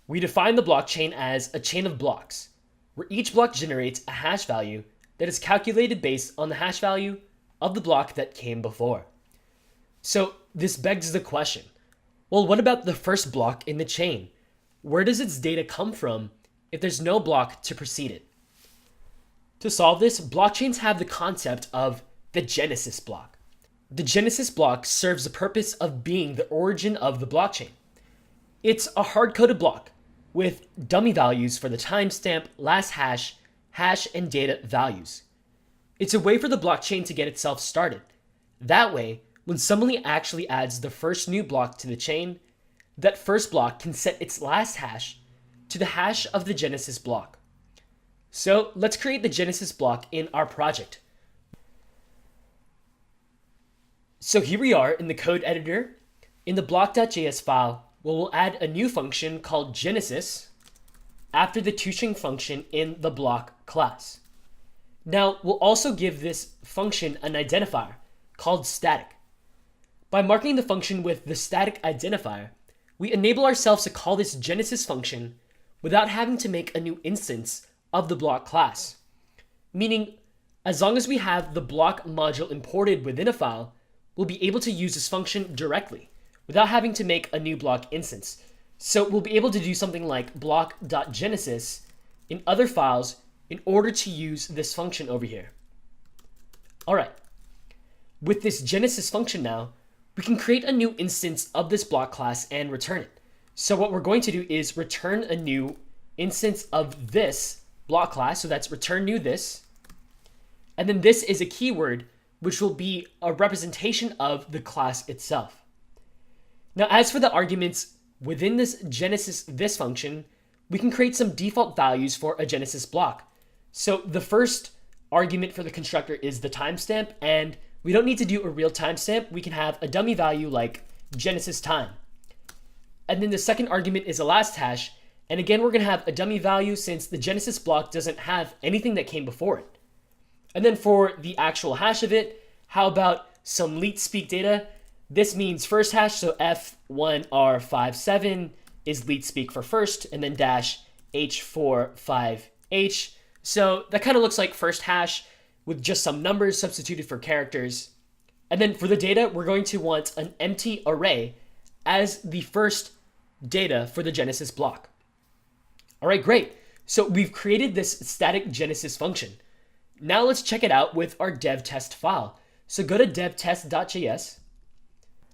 We define the blockchain as a chain of blocks, where each block generates a hash value that is calculated based on the hash value of the block that came before. So this begs the question, well, what about the first block in the chain? Where does its data come from if there's no block to precede it? To solve this, blockchains have the concept of the genesis block. The genesis block serves the purpose of being the origin of the blockchain. It's a hard-coded block with dummy values for the timestamp, last hash, hash, and data values. It's a way for the blockchain to get itself started. That way, when somebody actually adds the first new block to the chain, that first block can set its last hash to the hash of the genesis block. So let's create the genesis block in our project. So here we are in the code editor. In the block.js file, we'll add a new function called genesis after the toString function in the block class. Now, we'll also give this function an identifier called static. By marking the function with the static identifier, we enable ourselves to call this genesis function without having to make a new instance of the block class. Meaning, as long as we have the block module imported within a file, we'll be able to use this function directly without having to make a new block instance. So we'll be able to do something like block.genesis in other files in order to use this function over here. All right, with this genesis function now, we can create a new instance of this block class and return it. So what we're going to do is return a new instance of this block class. So that's return new this. And then this is a keyword, which will be a representation of the class itself. Now, as for the arguments within this genesis this function, we can create some default values for a genesis block. So the first argument for the constructor is the timestamp, and we don't need to do a real timestamp. We can have a dummy value like genesis time. And then the second argument is a last hash. And again, we're going to have a dummy value since the genesis block doesn't have anything that came before it. And then for the actual hash of it, how about some leet speak data? This means first hash, so F1R57 is leet speak for first, and then dash H45H. So that kind of looks like first hash with just some numbers substituted for characters. And then for the data, we're going to want an empty array as the first data for the genesis block. All right, great. So we've created this static genesis function. Now let's check it out with our dev test file. So go to devtest.js,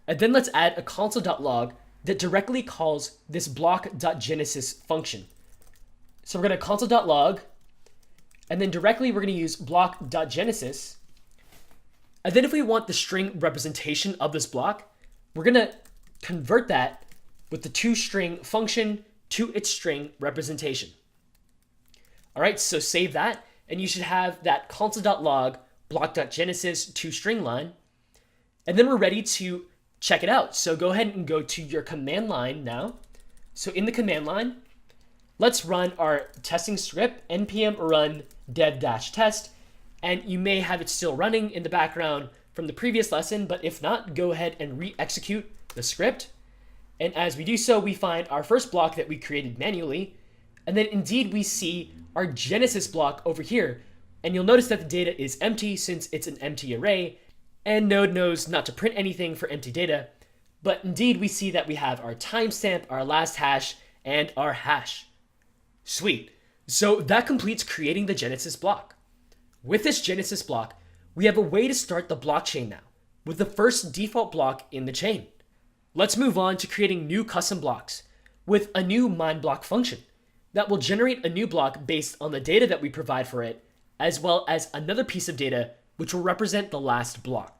and then let's add a console.log that directly calls this block.genesis function. So we're going to console.log, and then directly we're going to use block.genesis. And then if we want the string representation of this block, we're going to convert that with the toString function to its string representation. All right, so save that, and you should have that console.log block.genesis toString line. And then we're ready to check it out. So go ahead and go to your command line now. So in the command line, let's run our testing script, npm run dev-test, and you may have it still running in the background from the previous lesson, but if not, go ahead and re-execute the script. And as we do so, we find our first block that we created manually, and then indeed we see our genesis block over here. And you'll notice that the data is empty since it's an empty array, and Node knows not to print anything for empty data. But indeed, we see that we have our timestamp, our last hash, and our hash. Sweet. So that completes creating the genesis block. With this genesis block, we have a way to start the blockchain now, with the first default block in the chain. Let's move on to creating new custom blocks with a new mindBlock function that will generate a new block based on the data that we provide for it, as well as another piece of data which will represent the last block.